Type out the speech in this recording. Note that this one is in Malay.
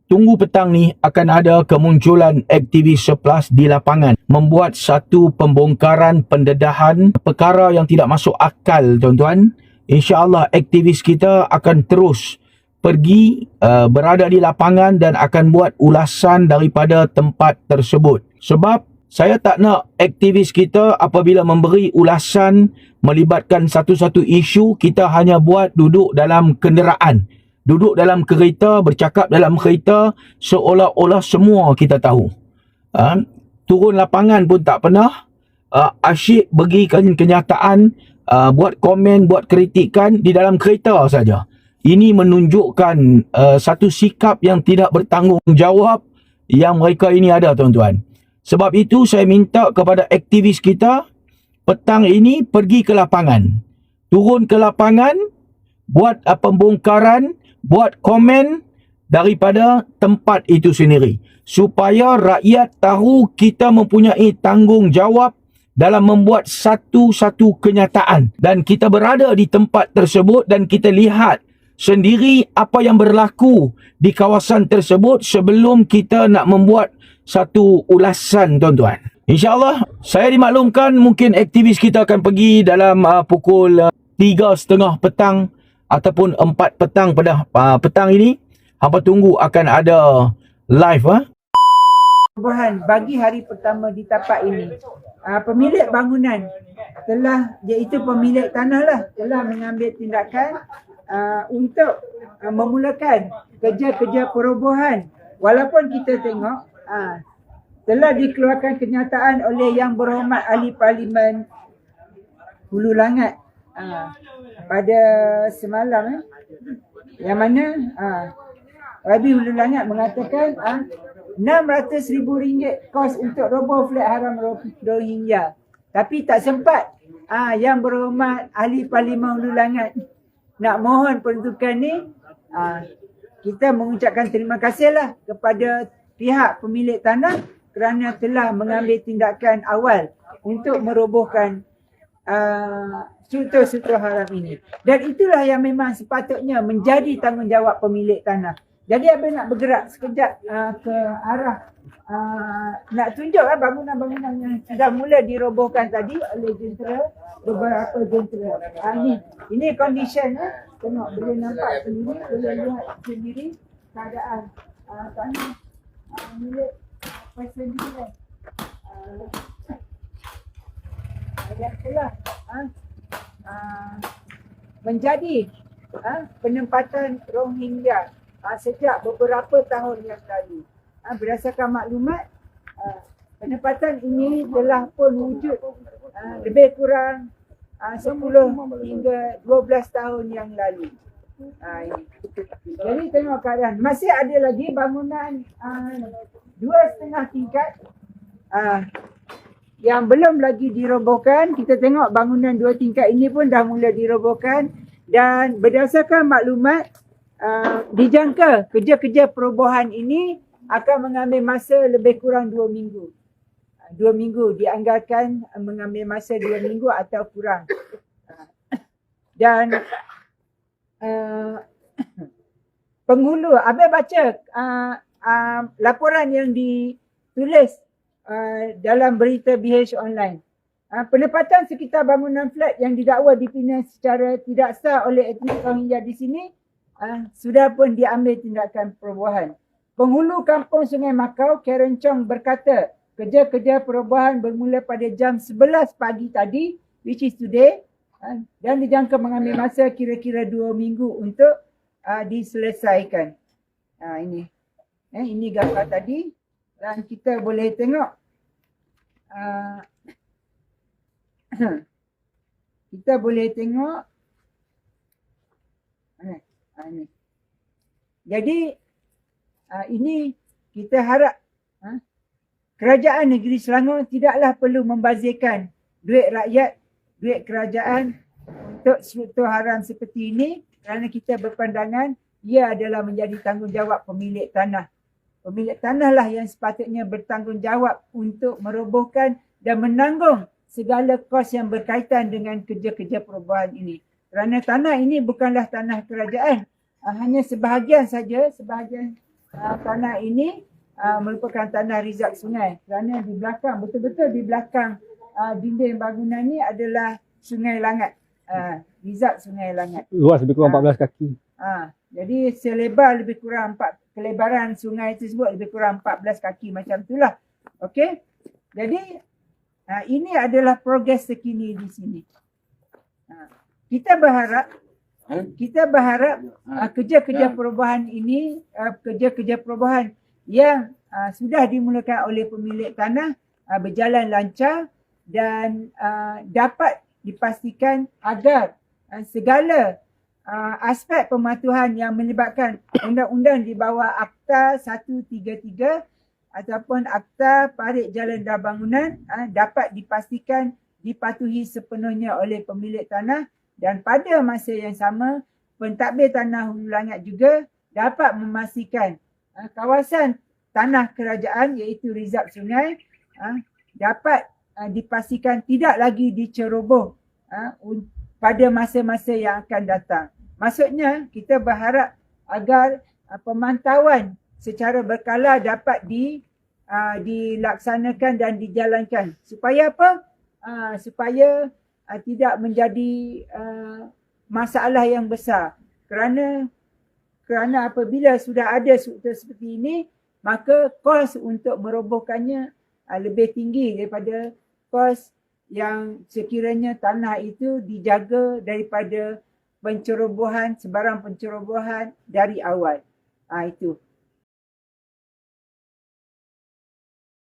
tunggu petang ni akan ada kemunculan aktivis surplus di lapangan membuat satu pembongkaran pendedahan perkara yang tidak masuk akal, tuan-tuan. InsyaAllah aktivis kita akan terus pergi berada di lapangan dan akan buat ulasan daripada tempat tersebut. Sebab saya tak nak aktivis kita apabila memberi ulasan melibatkan satu-satu isu, kita hanya buat duduk dalam kenderaan, duduk dalam kereta, bercakap dalam kereta seolah-olah semua kita tahu. Turun lapangan pun tak pernah. Asyik bagi kenyataan, buat komen, buat kritikan di dalam kereta saja. Ini menunjukkan satu sikap yang tidak bertanggungjawab yang mereka ini ada, tuan-tuan. Sebab itu saya minta kepada aktivis kita petang ini pergi ke lapangan. Turun ke lapangan, buat pembongkaran, buat komen daripada tempat itu sendiri. Supaya rakyat tahu kita mempunyai tanggungjawab dalam membuat satu-satu kenyataan. Dan kita berada di tempat tersebut dan kita lihat sendiri apa yang berlaku di kawasan tersebut sebelum kita nak membuat satu ulasan, tuan-tuan. InsyaAllah, saya dimaklumkan mungkin aktivis kita akan pergi dalam pukul 3:30 petang ataupun 4 petang pada petang ini. Hampa tunggu akan ada live. Perubahan bagi hari pertama di tapak ini. Pemilik bangunan telah, iaitu pemilik tanah lah, telah mengambil tindakan untuk memulakan kerja-kerja perobohan. Walaupun kita tengok telah dikeluarkan kenyataan oleh Yang Berhormat Ahli Parlimen Hulu Langat pada semalam, yang mana Rabi Hulu Langat mengatakan RM600,000 kos untuk roboh flat haram Rohingya. Tapi tak sempat Yang Berhormat Ahli Parlimen Hulu Langat nak mohon peruntukan ni. Kita mengucapkan terima kasihlah kepada pihak pemilik tanah kerana telah mengambil tindakan awal untuk merobohkan struktur-struktur haram ini. Dan itulah yang memang sepatutnya menjadi tanggungjawab pemilik tanah. Jadi abang nak bergerak sekejap ke arah nak tunjuk bangunan-bangunan yang sudah mula dirobohkan tadi oleh jentera, beberapa jentera. Ini condition, tengok boleh nampak sendiri, boleh lihat sendiri keadaan tanah milik persendirian. Yang telah menjadi penempatan Rohingya sejak beberapa tahun yang lalu. Berdasarkan maklumat, penempatan ini telah pun wujud lebih kurang 10 hingga 12 tahun yang lalu. Jadi tengok keadaan. Masih ada lagi bangunan 2,5 tingkat yang belum lagi dirobohkan. Kita tengok bangunan 2 tingkat ini pun dah mula dirobohkan. Dan berdasarkan maklumat, dijangka kerja-kerja perobohan ini akan mengambil masa lebih kurang 2 minggu. 2 minggu dianggarkan mengambil masa 2 minggu atau kurang. Dan penghulu, abang baca laporan yang ditulis dalam berita BH Online. Penempatan sekitar bangunan flat yang didakwa dibina secara tidak sah oleh etnis Rohingya di sini sudah pun diambil tindakan perobohan. Penghulu Kampung Sungai Makau, Karen Chong berkata, kerja-kerja perobohan bermula pada jam 11 pagi tadi, which is today, dan dijangka mengambil masa kira-kira 2 minggu untuk diselesaikan. Ini gambar tadi, dan kita boleh tengok ini. Jadi ini kita harap kerajaan negeri Selangor tidaklah perlu membazirkan duit rakyat, duit kerajaan untuk struktur haram seperti ini, kerana kita berpandangan ia adalah menjadi tanggungjawab pemilik tanah. Pemilik tanah lah yang sepatutnya bertanggungjawab untuk merobohkan dan menanggung segala kos yang berkaitan dengan kerja-kerja perubahan ini. Kerana tanah ini bukanlah tanah kerajaan, hanya sebahagian saja, sebahagian tanah ini merupakan tanah rizab sungai, kerana di belakang, betul-betul di belakang dinding bangunan ni adalah Sungai Langat, rizab Sungai Langat. Luas lebih kurang 14 kaki. Jadi selebar lebih kurang kelebaran sungai tersebut lebih kurang 14 kaki macam itulah. Okey. Jadi ini adalah progres terkini di sini. Kita berharap kerja-kerja perubahan ini, kerja-kerja perubahan yang sudah dimulakan oleh pemilik tanah berjalan lancar dan dapat dipastikan agar segala aspek pematuhan yang melibatkan undang-undang di bawah Akta 133 ataupun Akta Parit Jalan dan Bangunan dapat dipastikan dipatuhi sepenuhnya oleh pemilik tanah, dan pada masa yang sama pentadbir tanah Hulu Langat juga dapat memastikan kawasan tanah kerajaan iaitu rizab sungai dapat dipastikan tidak lagi diceroboh pada masa-masa yang akan datang. Maksudnya kita berharap agar pemantauan secara berkala dapat dilaksanakan dan dijalankan. Supaya apa? Supaya tidak menjadi masalah yang besar. Kerana apabila sudah ada struktur seperti ini, maka kos untuk merobohkannya lebih tinggi daripada kos yang sekiranya tanah itu dijaga daripada sebarang pencerobohan dari awal. Itu.